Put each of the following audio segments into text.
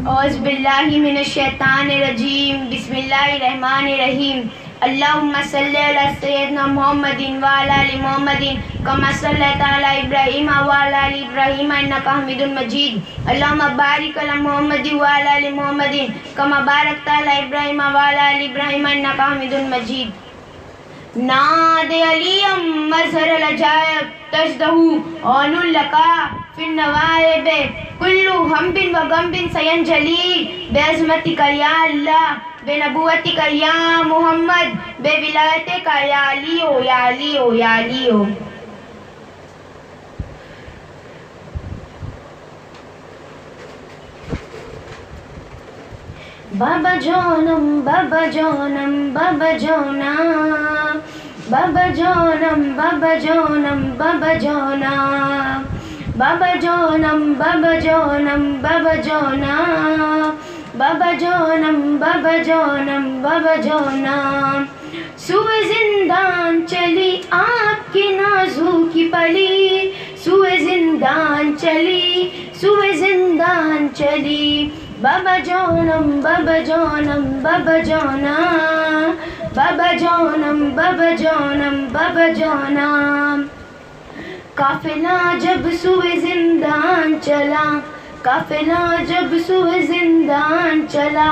اعوذ باللہ من الشیطان الرجیم بسم اللہ الرحمن الرحیم اللہم صلی علی سیدنا محمد وعلی آل محمد کما صلیت علی ابراہیم وعلی آل ابراہیم انک حمید مجید اللہم بارک علی محمد وعلی آل محمد کما بارکت علی ابراہیم وعلی آل ابراہیم انک حمید مجید ناد علی مظہر العجائب تجدہ عون لکا فی النوائب کل ہمب و غمب سینجلی بعظمتک یا اللہ بے نبوتک یا محمد بے ولایتک یا علی یا علی یا علی بابا جونم بابا جونم بابا جونا بابا جونم بابا جونم بابا جونا بابا جونم بابا جونم بابا جونا بابا جونم بابا جونم بابا جونا سوئے زندان چلی آپ کی نازو کی پلی سوئے زندان چلی سوئے زندان چلی بابا جونم بابا جونم بابا جونا بابا جونم بابا جونم بابا جونا قافلہ جب سوئے زندان چلا قافلہ جب سوئے زندان چلا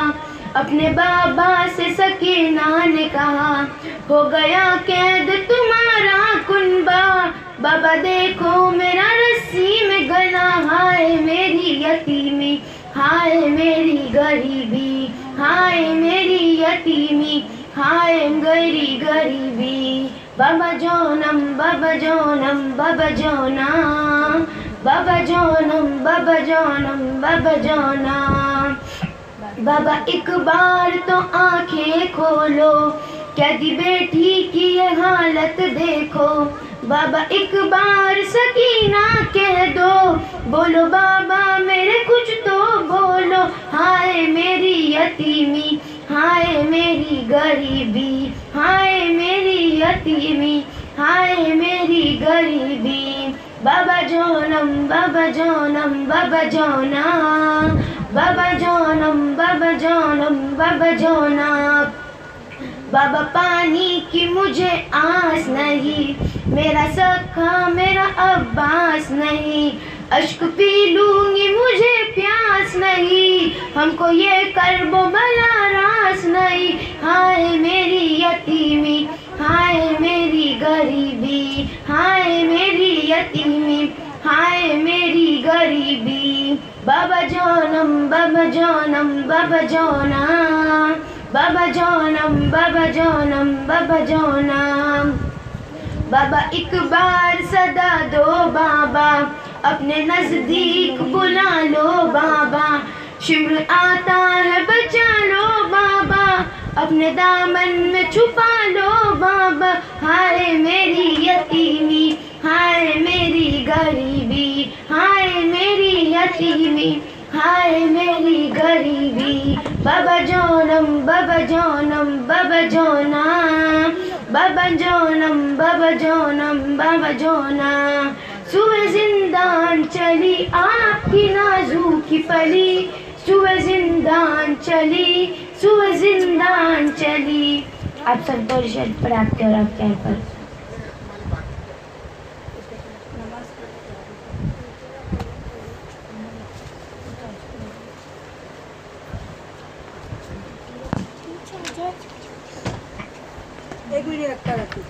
اپنے بابا سے سکینہ نے کہا ہو گیا قید تمہارا کنبہ بابا دیکھو میرا رسی میں گلا ہائے میری یتیمی ہائے میری غریبی ہائے میری یتیمی ہائے میری غریبی بابا جونم بابا جونم بابا جونا بابا جونم بابا جونم بابا جونا بابا ایک بار تو آنکھیں کھولو قیدی بیٹی کی یہ حالت دیکھو بابا ایک بار سکینہ کہہ دو بولو بابا میرے کچھ تو بولو ہائے میری یتیمی ہائے میری غریبی ہائے میری یتیمی ہائے میری غریبی بابا جونم بابا جونم بابا جونا بابا جونم بابا جونم بابا جونا بابا پانی کی مجھے آس نہیں میرا سکھا میرا عباس نہیں اشک پی لوں گی مجھے پیاس نہیں ہم کو یہ کرب و بلا راس نہیں ہائے میری یتیمی ہائے میری غریبی ہائے میری یتیمی ہائے میری غریبی بابا جونم بابا جونم بابا جونا بابا جونم بابا جونم بابا جونا بابا ایک بار صدا دو بابا اپنے نزدیک بلا لو بابا شمر آتا ہے بچا لو بابا اپنے دامن میں چھپا لو بابا ہائے میری یتیمی ہائے میری غریبی ہائے میری یتیمی ہائے میری غریبی بابا جونم بابا جونم بابا جونا بابا جونم بابا جونم بابا جونا سوئے زندان چلی آپ کی نازو کی پلی سوئے زندان چلی سوئے زندان چلی آپ سب دور شہد پر آپ کے اور آپ کے پر ایک منٹ رکھتا رکھتی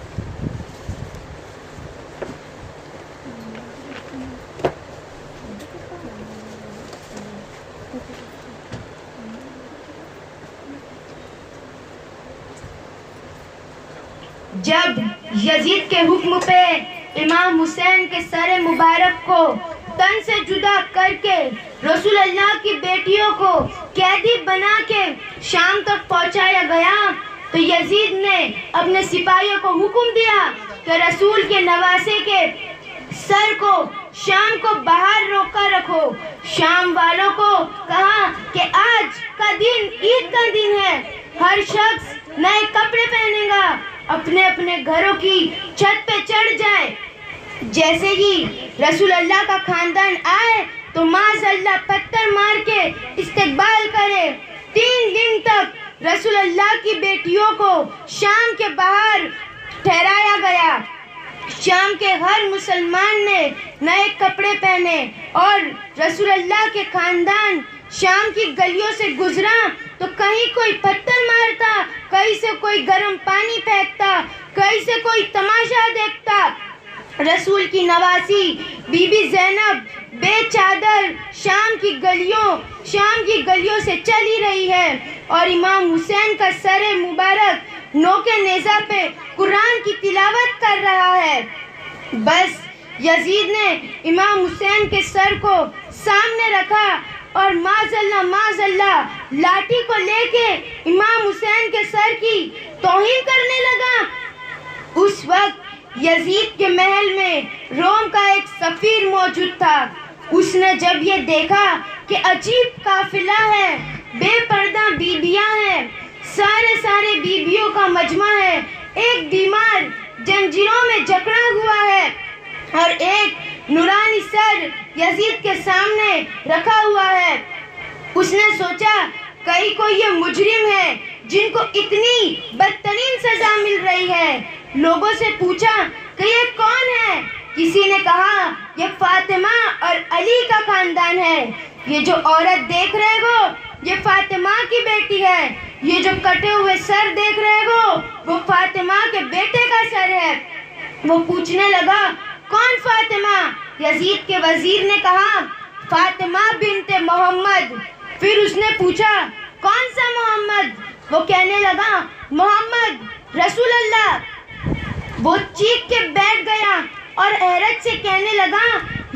جب یزید کے حکم پہ امام حسین کے سر مبارک کو تن سے جدا کر کے رسول اللہ کی بیٹیوں کو قیدی بنا کے شام تک پہنچایا گیا تو یزید نے اپنے سپاہیوں کو حکم دیا کہ رسول کے نواسے کے سر کو شام کو باہر روکا رکھو شام والوں کو کہا کہ آج کا دن عید کا دن ہے ہر شخص نئے کپڑے پہنے گا اپنے اپنے گھروں کی چھت پہ چڑھ جائے جیسے ہی رسول اللہ کا خاندان آئے تو معاذ اللہ پتھر مار کے استقبال کرے۔ 3 دن تک رسول اللہ کی بیٹیوں کو شام کے باہر ٹھہرایا گیا۔ شام کے ہر مسلمان نے نئے کپڑے پہنے اور رسول اللہ کے خاندان شام کی گلیوں سے گزرا تو کہیں کوئی پتھر مارتا، کہیں سے کوئی گرم پانی پھینکتا، کہیں سے کوئی تماشا دیکھتا۔ رسول کی نواسی بی بی زینب بے چادر شام کی گلیوں سے چلی رہی ہے اور امام حسین کا سر مبارک نوکے نیزہ پہ قرآن کی تلاوت کر رہا ہے۔ بس یزید نے امام حسین کے سر کو سامنے رکھا اور معاذ اللہ لاٹھی کو لے کے امام حسین کے سر کی توہین کرنے لگا۔ اس وقت یزید کے محل میں روم کا ایک سفیر موجود تھا۔ اس نے جب یہ دیکھا کہ عجیب قافلہ ہے، بے پردہ بیبیاں ہیں، سارے بیبیوں کا مجمع ہے، ایک بیمار زنجیروں میں جکڑا ہوا ہے اور ایک نورانی سر یزید کے سامنے رکھا ہوا ہے۔ اس نے سوچا کہیں کوئی یہ مجرم ہے جن کو اتنی بدترین سزا مل رہی ہے۔ لوگوں سے پوچھا کہ یہ کون ہے؟ کسی نے کہا یہ فاطمہ اور علی کا خاندان ہے۔ یہ جو عورت دیکھ رہے ہو یہ فاطمہ کی بیٹی ہے۔ یہ جو کٹے ہوئے سر دیکھ رہے ہو وہ فاطمہ کے بیٹے کا سر ہے۔ وہ پوچھنے لگا کون فاطمہ؟ یزید کے وزیر نے کہا فاطمہ بنت محمد۔ پھر اس نے پوچھا کون سا محمد؟ وہ کہنے لگا محمد رسول اللہ۔ وہ چیخ کے بیٹھ گیا اور حیرت سے کہنے لگا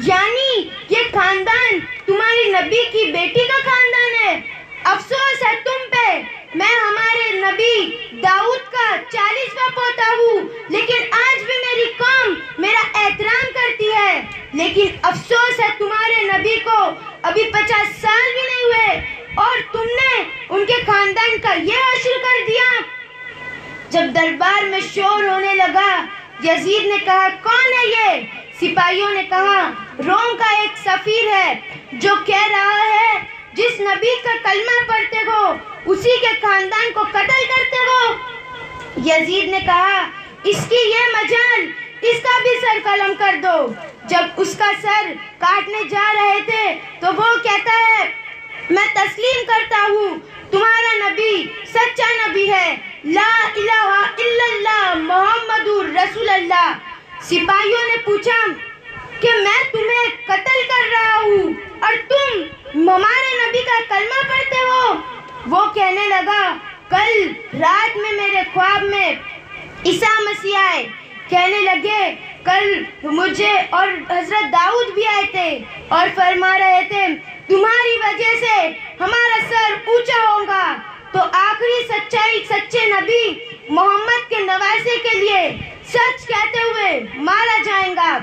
یعنی یہ خاندان تمہاری نبی کی بیٹی کا خاندان ہے؟ افسوس ہے تم پہ، میں ہمارے نبی داؤد کا 40واں پوتا ہوں، لیکن آج بھی میری قوم میرا احترام کرتی ہے۔ لیکن افسوس ہے تمہارے نبی کو ابھی 50 سال بھی نہیں ہوئے اور تم نے ان کے خاندان کا یہ حشر کر دیا۔ جب دربار میں شور ہونے لگا یزید نے کہا کون ہے یہ؟ سپاہیوں نے کہا روم کا ایک سفیر ہے جو کہہ رہا ہے جس نبی کا کلمہ پڑھتے ہو اسی کے خاندان کو قتل کرتے ہو۔ یزید نے کہا اس کی یہ مجال، اس کا بھی سر قلم کر دو۔ جب اس کا سر کاٹنے جا رہے تھے تو وہ کہتا ہے میں تسلیم کرتا ہوں تمہارا نبی سچا نبی ہے، لا الہ الا اللہ محمد رسول اللہ۔ سپاہیوں نے پوچھا کہ میں تمہیں قتل کر رہا ہوں اور تم ہمارے نبی کا کلمہ پڑھتے ہو۔ وہ کہنے لگا کل رات میں میرے خواب میں عیسیٰ مسیح آئے، کہنے لگے کل مجھے اور حضرت داؤد بھی آئے تھے اور فرما رہے تھے تمہاری وجہ سے ہمارا سر اونچا ہوگا، تو آخری سچے نبی محمد کے نواسے کے لیے سچ کہتے ہوئے مارا جائے گا۔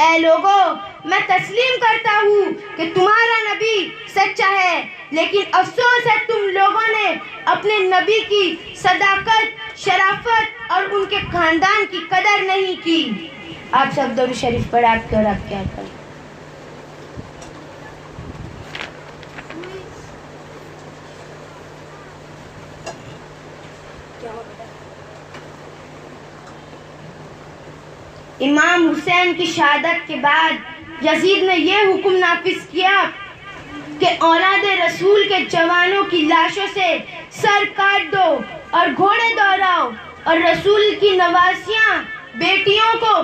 اے لوگو میں تسلیم کرتا ہوں کہ تمہارا نبی سچا ہے، لیکن افسوس ہے تم لوگوں نے اپنے نبی کی صداقت، شرافت اور ان کے خاندان کی قدر نہیں کی۔ آپ سب درود شریف پڑھ آپ کے اور آپ کیا کریں۔ امام حسین کی شہادت کے بعد یزید نے یہ حکم نافذ کیا کہ اولاد رسول کے جوانوں کی لاشوں سے سر کاٹ دو اور گھوڑے دوڑاؤ، اور رسول کی نواسیاں بیٹیوں کو،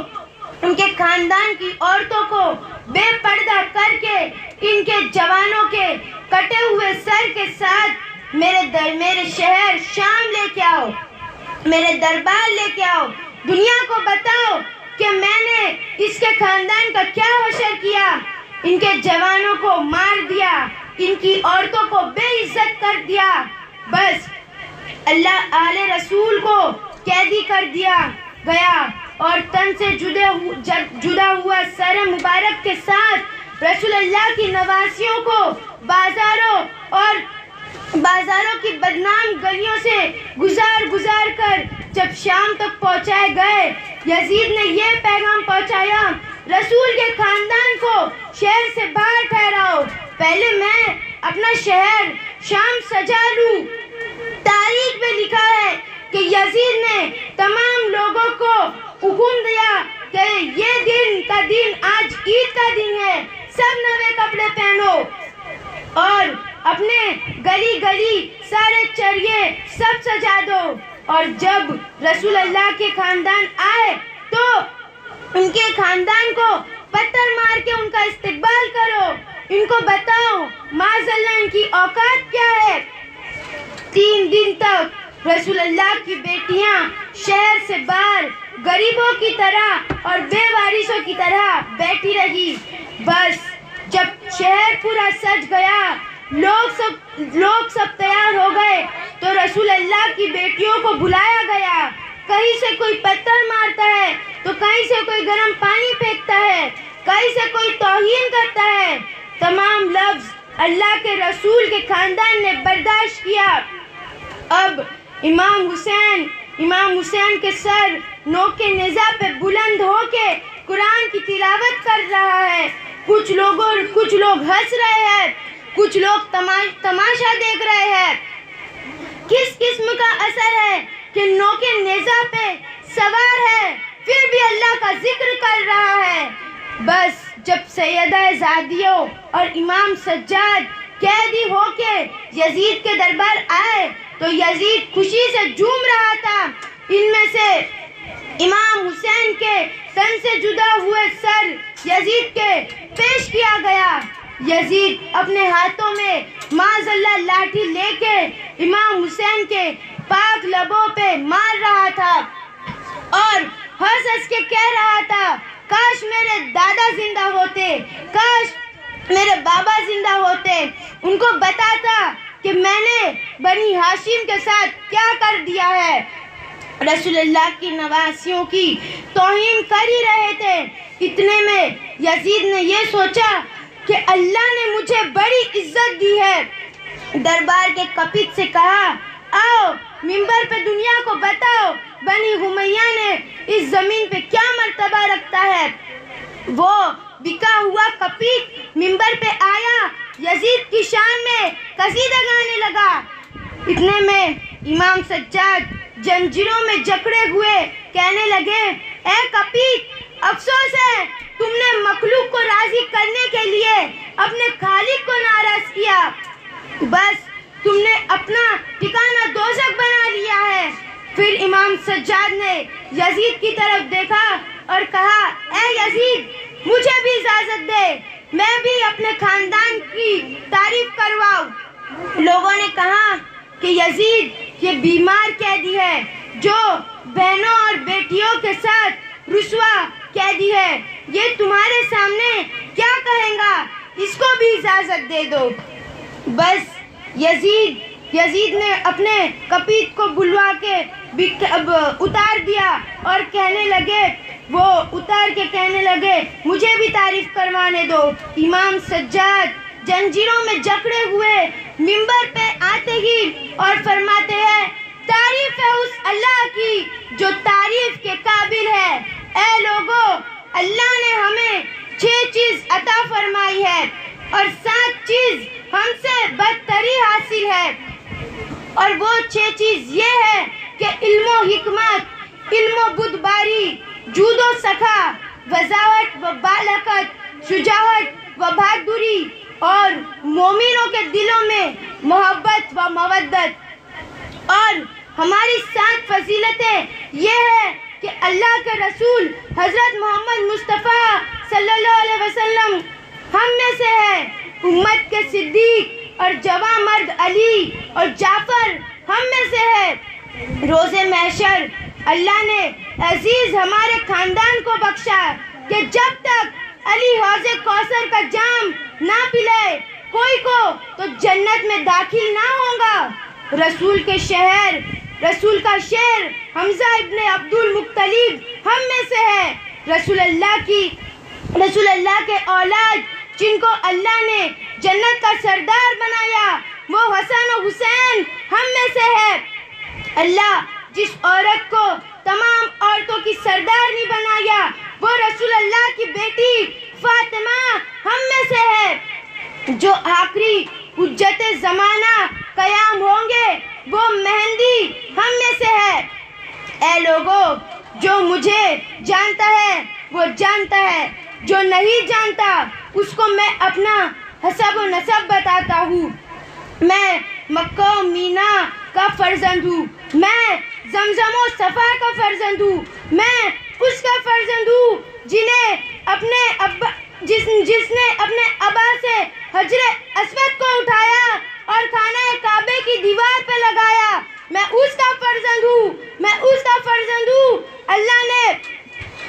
ان کے خاندان کی عورتوں کو بے پردہ کر کے ان کے جوانوں کے کٹے ہوئے سر کے ساتھ میرے شہر شام لے کے آؤ، میرے دربار لے کے آؤ، دنیا کو بتاؤ کہ میں نے اس کے خاندان کا کیا حشر کیا، ان کے جوانوں کو مار دیا، ان کی عورتوں کو بے عزت کر دیا۔ بس اللہ آل رسول کو قیدی کر دیا گیا اور تن سے جدا ہوا سر مبارک کے ساتھ رسول اللہ کی نواسیوں کو بازاروں کی بدنام گلیوں سے گزار کر جب شام تک پہنچائے گئے، یزید نے یہ پیغام پہنچایا رسول کے خاندان کو شہر سے باہر ٹھہراؤ، پہلے میں اپنا شہر شام سجا لوں۔ تاریخ میں لکھا ہے کہ یزید نے تمام لوگوں کو حکم دیا کہ یہ دن کا دن آج عید کا دن ہے، سب نئے کپڑے پہنو اور اپنے گلی گلی سارے چریے سب سجا دو، اور جب رسول اللہ کے خاندان آئے تو ان کے خاندان کو پتھر مار کے ان کا استقبال کرو، ان کو بتاؤ معاذ اللہ ان کی اوقات کیا ہے۔ 3 دن تک رسول اللہ کی بیٹیاں شہر سے باہر غریبوں کی طرح اور بے وارثوں کی طرح بیٹھی رہی۔ بس جب شہر پورا سج گیا، لوگ سب تیار ہو گئے تو رسول اللہ کی بیٹیوں کو بلایا گیا۔ کہیں سے کوئی پتھر مارتا ہے تو کہیں سے کوئی گرم پانی پھینکتا ہے، کہیں سے کوئی توہین کرتا ہے۔ تمام لفظ اللہ کے رسول کے خاندان نے برداشت کیا۔ اب امام حسین کے سر نوک کے نیزہ پہ بلند ہو کے قرآن کی تلاوت کر رہا ہے۔ کچھ لوگ ہنس رہے ہیں، کچھ لوگ تماشا دیکھ رہے ہیں۔ کس قسم کا اثر ہے کہ نوک نیزہ پہ سوار ہے پھر بھی اللہ کا ذکر کر رہا ہے۔ بس جب سیدہ زادیوں اور امام سجاد قیدی ہو کے یزید کے دربار آئے تو یزید خوشی سے جھوم رہا تھا۔ ان میں سے امام حسین کے تن سے جدا ہوئے سر یزید کے پیش کیا گیا۔ یزید اپنے ہاتھوں میں معاذ اللہ لاٹھی لے کے امام حسین کے پاک لبوں پہ مار رہا تھا اور ہنس ہنس کے کہہ رہا تھا، کاش میرے دادا زندہ ہوتے، کاش میرے بابا زندہ ہوتے، ان کو بتاتا کہ میں نے بنی ہاشم کے ساتھ کیا کر دیا ہے۔ رسول اللہ کی نواسیوں کی توہین کر ہی رہے تھے، اتنے میں یزید نے یہ سوچا کہ اللہ نے مجھے بڑی عزت دی ہے۔ دربار کے کپت سے کہا، آؤ منبر پہ دنیا کو بتاؤ بنی امیہ نے اس زمین پہ کیا مرتبہ رکھتا ہے۔ وہ بکا ہوا کپت منبر پہ آیا، یزید کی شان میں قصیدہ گانے لگا۔ اتنے میں امام سجاد زنجیروں میں جکڑے ہوئے کہنے لگے، اے کپت، افسوس ہے تم نے مخلوق کو راضی کرنے کے لیے اپنے خالق کو ناراض کیا، بس تم نے اپنا ٹھکانہ دوزخ بنا لیا ہے۔ پھر امام سجاد نے یزید کی طرف دیکھا اور کہا، اے یزید، مجھے بھی اجازت دے، میں بھی اپنے خاندان کی تعریف کرواؤں۔ لوگوں نے کہا کہ یزید یہ بیمار قیدی ہے جو بہنوں اور بیٹیوں کے ساتھ رسوا قیدی ہے، یہ تمہارے سامنے کیا کہیں گا، اس کو بھی اجازت دے دو۔ بس یزید نے اپنے کپت کو بلوا کے اتار دیا اور وہ اتار کے کہنے لگے، مجھے بھی تعریف کروانے دو۔ امام سجاد زنجیروں میں جکڑے ہوئے منبر پہ آتے ہی اور فرماتے ہیں، تعریف ہے اس اللہ کی جو تعریف کے قابل ہے۔ اے لوگو، اللہ نے ہمیں 6 چیز عطا فرمائی ہے اور 7 چیز ہم سے بدتری حاصل ہے، اور وہ 6 چیز یہ ہے کہ علم و حکمت، علم و بردباری، جود و سخا، وضاحت و بالاقت، شجاعت و بہادری، اور مومنوں کے دلوں میں محبت و مودت۔ اور ہماری 7 فضیلتیں یہ ہے کہ اللہ کے رسول حضرت محمد مصطفیٰ صلی اللہ علیہ وسلم ہم میں سے ہے، امت کے صدیق اور جواں مرد علی اور جعفر ہم میں سے ہے۔ روز محشر اللہ نے عزیز ہمارے خاندان کو بخشا کہ جب تک علی حوض کوثر کا جام نہ پلائے کوئی کو تو جنت میں داخل نہ ہوگا۔ رسول کا شہر حمزہ ابن عبد المطلب ہم میں سے ہے۔ رسول اللہ کے اولاد جن کو اللہ نے جنت کا سردار بنایا وہ حسن و حسین ہم میں سے ہے۔ اللہ جس عورت کو تمام عورتوں کی سردار نہیں بنایا وہ رسول اللہ کی بیٹی فاطمہ جو آخری حجت زمانہ قیام ہوں گے وہ مہندی ہم میں سے ہے. اے لوگوں، جو مجھے جانتا ہے وہ جانتا ہے، جو نہیں جانتا اس کو میں اپنا حسب و نسب بتاتا ہوں. میں مکہ و مینا کا فرزند ہوں، میں زمزم و صفا کا فرزند ہوں، میں اس کا فرزند ہوں جس نے اپنے ابا سے حجر اسود کو اٹھایا اور خانہ کعبے کی دیوار پہ لگایا. میں اس کا فرزند ہوں، میں اس کا فرزند ہوں اللہ نے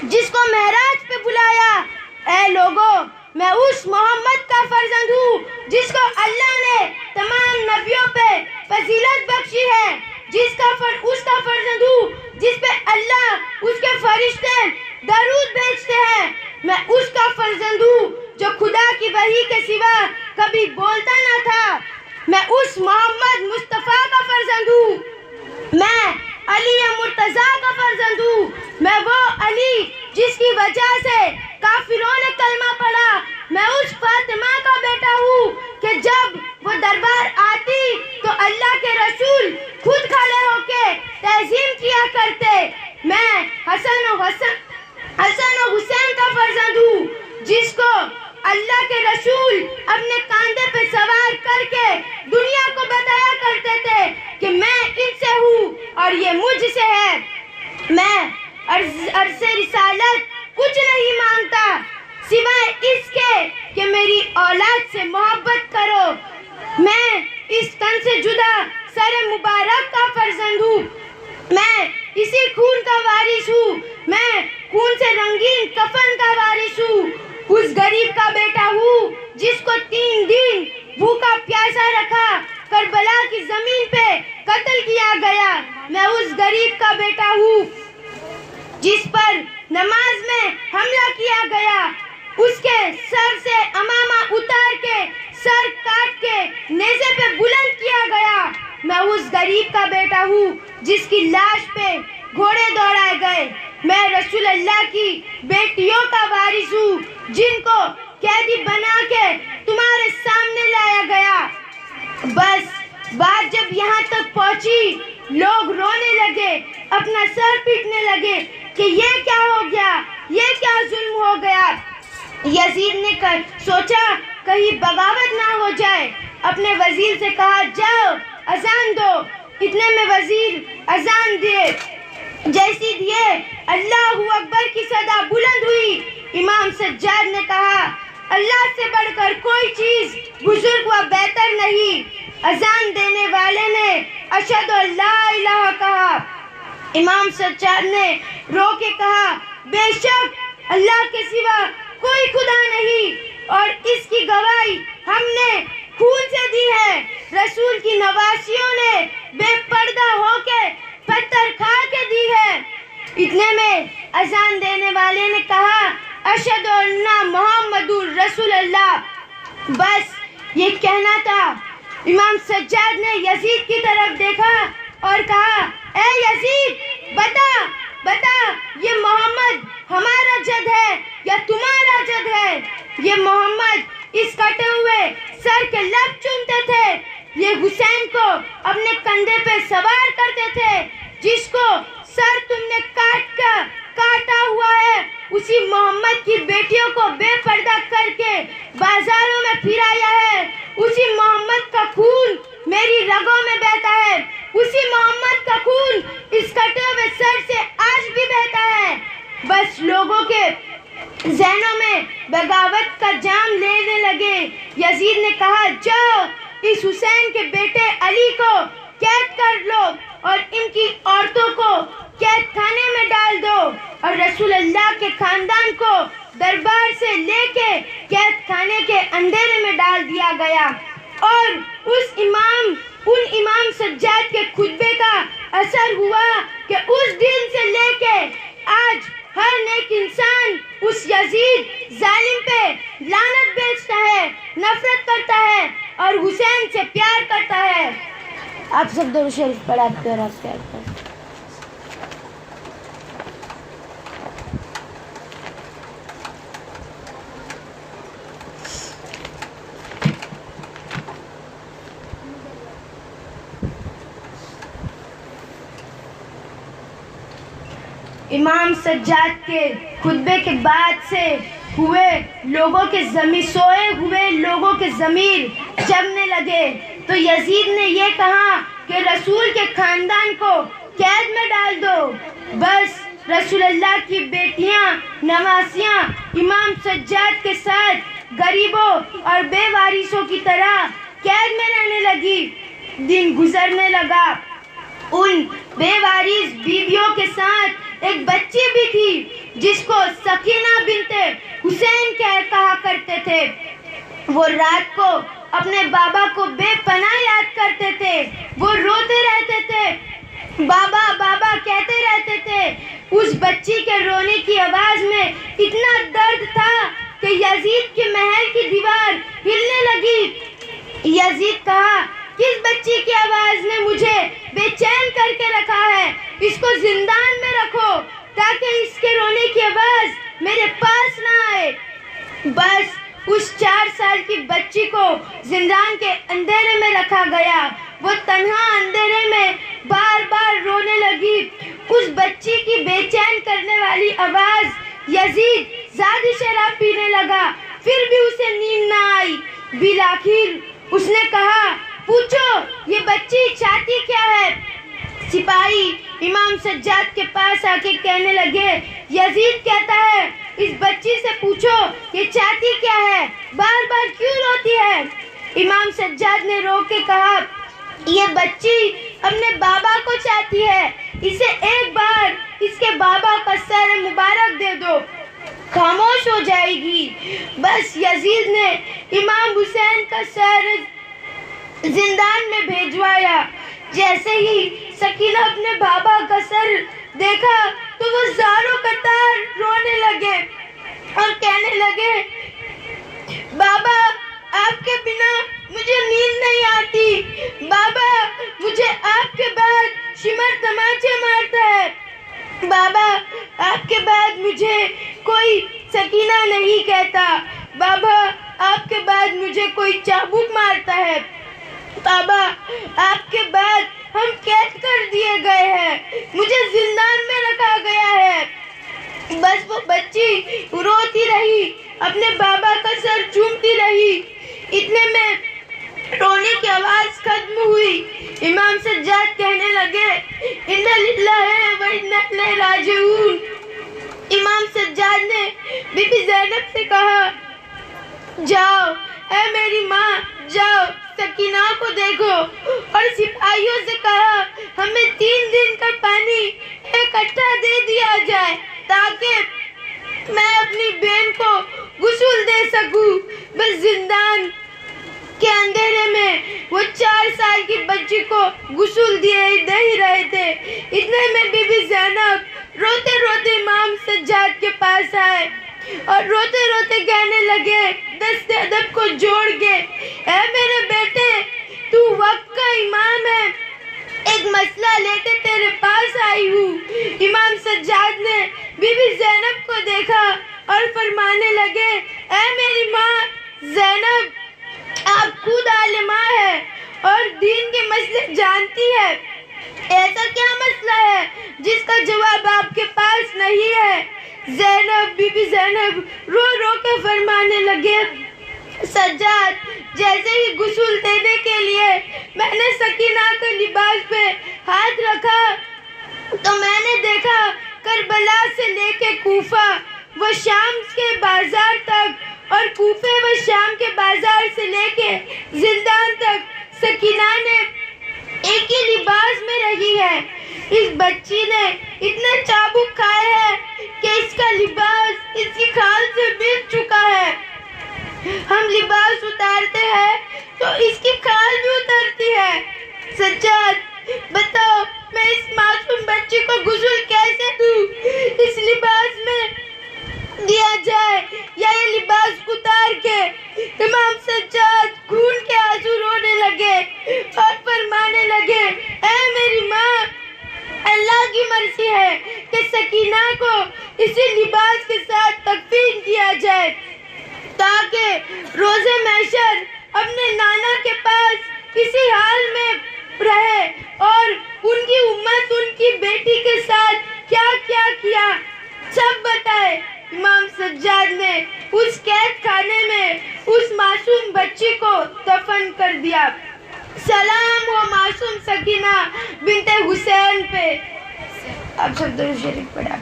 جس کو معراج پہ بلایا. اے لوگوں، میں اس محمد کا فرزند ہوں جس کو اللہ نے تمام نبیوں پہ فضیلت بخشی ہے، اس کا فرزند ہوں جس پہ اللہ اس کے فرشتے درود بھیجتے ہیں. میں اس کا فرزند ہوں جو خدا کی وحی کے سوا کبھی بولتا نہ تھا. میں اس محمد مصطفیٰ کا فرزند ہوں. میں علی مرتضیٰ کا فرزند ہوں. میں وہ علی جس کی وجہ سے کافروں نے کلمہ پڑھا. میں اس فاطمہ کا بیٹا ہوں کہ جب وہ دربار آتی تو اللہ کے رسول خود کھڑے ہو کے تعظیم کیا کرتے. میں حسن و حسین کا فرزند ہوں جس کو اللہ کے رسول اپنے کاندھے پہ سوار کر کے دنیا کو بتایا کرتے تھے کہ میں ان سے ہوں اور یہ مجھ سے ہے. میں عرض رسالت کچھ نہیں مانگتا سوائے اس کے کہ میری اولاد سے محبت کرو. میں اس تن سے جدا سر مبارک کا فرزند ہوں. میں اسی خون کا وارث ہوں. میں خون سے رنگین کفن کا وارث ہوں. اس غریب کا بیٹا ہوں جس کو 3 دن بھوکا پیاسا رکھا کربلا کی زمین پہ قتل کیا گیا. میں اس غریب کا بیٹا ہوں جس پر نماز میں حملہ کیا گیا. اس کے سر سے امامہ اتار کے سر کاٹ کے نیزے پہ بلند کیا گیا. میں اس غریب کا بیٹا ہوں جس کی لاش پہ گھوڑے دوڑائے گئے. میں رسول اللہ کی بیٹیوں کا وارث ہوں جن کو قیدی بنا کے تمہارے سامنے لایا گیا. بس بات جب یہاں تک پہنچی لوگ رونے لگے، اپنا سر پیٹنے لگے کہ یہ کیا ہو گیا، یہ کیا ظلم ہو گیا. یزید نے سوچا کہیں بغاوت نہ ہو جائے. اپنے وزیر سے کہا جاؤ اذان دو. اتنے میں وزیر اذان دیے. جیسی دیے اللہ اکبر کی صدا بلند ہوئی. امام سجاد نے کہا اللہ سے بڑھ کر کوئی چیز بزرگ و بہتر نہیں. اذان دینے والے نے اشہد ان لا الہ کہا. امام سجاد نے رو کے کہا بے شک اللہ کے سوا کوئی خدا نہیں اور اس کی گواہی ہم نے خون سے دی ہے. رسول کی نواسیوں نے بے پردہ ہو کے پتھر کھا کے دی ہے. اتنے میں اذان دینے والے نے کہا اشہد ان محمد رسول اللہ. بس یہ کہنا تھا. امام سجاد نے یزید کی طرف دیکھا اور کہا اے یزید بتا یہ محمد ہمارا جد ہے یا تمہارا جد ہے. یہ محمد اس کٹے ہوئے سر کے لب چومتے تھے. یہ حسین کو اپنے کندھے پہ سوار کرتے تھے. جس کو سر تم نے کاٹا ہوا ہے اسی محمد کی بیٹیوں کو بے پردہ کر کے بازاروں میں پھرایا ہے. اسی محمد کا خون میری رگوں میں بہتا ہے. اسی محمد کا خون اس کٹے ہوئے سر سے آج بھی بہتا ہے. بس لوگوں کے ذہنوں میں بغاوت کا جام لینے لگے. یزید نے کہا جاؤ اس حسین کے بیٹے علی کو قید کر لو اور ان کی عورتوں کو قید خانے میں ڈال دو. اور رسول اللہ کے خاندان کو دربار سے لے کے قید خانے کے اندھیرے میں ڈال دیا گیا. اور ان امام سجاد کے خطبے کا اثر ہوا کہ اس دن سے لے کے آج ہر نیک انسان اس یزید ظالم پہ لعنت بیچتا ہے، نفرت کرتا ہے اور حسین سے پیار کرتا ہے. آپ سب درود شریف پڑھاتے اور آپ پیار کرتے. امام سجاد کے خطبے کے بعد سے ہوئے لوگوں کے سوئے ہوئے لوگوں کے ضمیر جگنے لگے تو یزید نے یہ کہا کہ رسول کے خاندان کو قید میں ڈال دو. بس رسول اللہ کی بیٹیاں نواسیاں امام سجاد کے ساتھ غریبوں اور بے وارثوں کی طرح قید میں رہنے لگی. دن گزرنے لگا. ان بے وارث بیویوں کے ساتھ ایک بچی بھی تھی جس کو سکینہ بنت حسین کہا کرتے تھے. وہ رات کو اپنے بابا کو بے پناہ یاد کرتے تھے. وہ روتے رہتے تھے, بابا بابا کہتے رہتے تھے. اس بچی کے رونے کی آواز میں اتنا درد تھا کہ یزید کے محل کی دیوار ہلنے لگی. یزید کہا, کس بچی کی آواز نے مجھے بے چین کر کے رکھا ہے؟ اس کو زندان میں رکھو تاکہ اس کے رونے کی آواز میرے پاس نہ آئے. بس اس 4 سال کی بچی کو زندان کے اندھیرے میں رکھا گیا. وہ تنہا اندھیرے میں بار بار رونے لگی. اس بچی کی بے چین کرنے والی آواز یزید زیادہ شراب پینے لگا, پھر بھی اسے نیند نہ آئی. بالآخر اس نے کہا, پوچھو یہ بچی چاہتی کیا ہے؟ سپاہی امام سجاد کے پاس آ کے کہنے لگے, یزید کہتا ہے اس بچی سے پوچھو یہ چاہتی کیا ہے, بار بار کیوں روتی ہے؟ امام سجاد نے رو کے کہا, یہ بچی اپنے بابا کو چاہتی ہے. اسے ایک بار اس کے بابا کا سر مبارک دے دو, خاموش ہو جائے گی. بس یزید نے امام حسین کا سر زندان میں بھیجوایا. جیسے ہی سکینہ اپنے بابا کا سر دیکھا تو وہ زاروں قطار رونے لگے اور کہنے لگے, بابا آپ کے بنا مجھے نیند نہیں آتی. بابا مجھے آپ کے بعد شمر تماچے مارتا ہے. بابا آپ کے بعد مجھے کوئی سکینہ نہیں کہتا. بابا آپ کے بعد مجھے کوئی چابک مارتا ہے. بابا آپ کے بعد ہم قید کر دیے گئے ہیں, مجھے زندان میں رکھا گیا ہے. بس وہ بچی روتی رہی, اپنے بابا کا سر چومتی رہی. اتنے میں رونے کی آواز ختم ہوئی. امام سجاد کہنے لگے, انا للہ و انا الیہ راجعون. امام سجاد نے بی بی زینب سے کہا, جاؤ اے میری ماں, جاؤ سکینہ کو دیکھو. اور سپاہیوں سے کہا, ہمیں 3 دن کا پانی اکٹھا دے دیا جائے تاکہ میں اپنی بہن کو غسل دے سکوں. بس زندان کے اندھیرے میں وہ 4 سال کی بچی کو غسل دے ہی رہے تھے. اتنے میں بی بی زینب روتے روتے امام سجاد کے پاس آئے اور روتے روتے کہنے لگے دست ادب کو جوڑ کے, اے میرے بیٹے تو وقت کا امام ہے, ایک مسئلہ لے کے تیرے پاس آئی ہوں. امام سجاد نے بی بی زینب کو دیکھا اور فرمانے لگے, اے میری ماں زینب, آپ خود عالمہ ہے اور دین کے مسئلے جانتی ہے. ایسا کیا مسئلہ ہے جس کا جواب آپ کے پاس نہیں ہے؟ زینب بی بی زینب رو رو کے فرمانے لگے, سجاد جیسے ہی غسل دینے کے لیے میں نے سکینہ کے لباس پہ ہاتھ رکھا تو میں نے دیکھا کربلا سے لے کے کوفہ و شام کے بازار تک اور کوفے و شام کے بازار سے لے کے زندان تک سکینہ نے ایک ہی لباس میں رہی ہے. اس بچی نے اتنے چابک کھائے ہیں کہ اس کا لباس اس کی کھال سے مل چکا ہے. ہم لباس اتارتے ہیں تو اس کی کھال بھی اترتی ہے. سجاد بتاؤ میں اس معصوم بچی کو غسل کیسے دوں؟ اس لباس میں دیا جائے یا یہ لباس اتار کے؟ امام سجاد خون کے آنسو رونے لگے اور فرمانے لگے, اے میری ماں, اللہ کی مرضی ہے کہ سکینہ کو اسی لباس کے ساتھ تکفین کیا جائے تاکہ روز محشر اپنے نانا کے پاس اسی حال میں رہے اور ان کی امت ان کی بیٹی کے ساتھ کیا کیا کیا سب بتائے. امام سجاد نے اس قید خانے میں اس معصوم بچی کو دفن کر دیا. سلام ہو معصوم سکینہ بنت حسین پہ. آپ سب درود شریف پڑھا.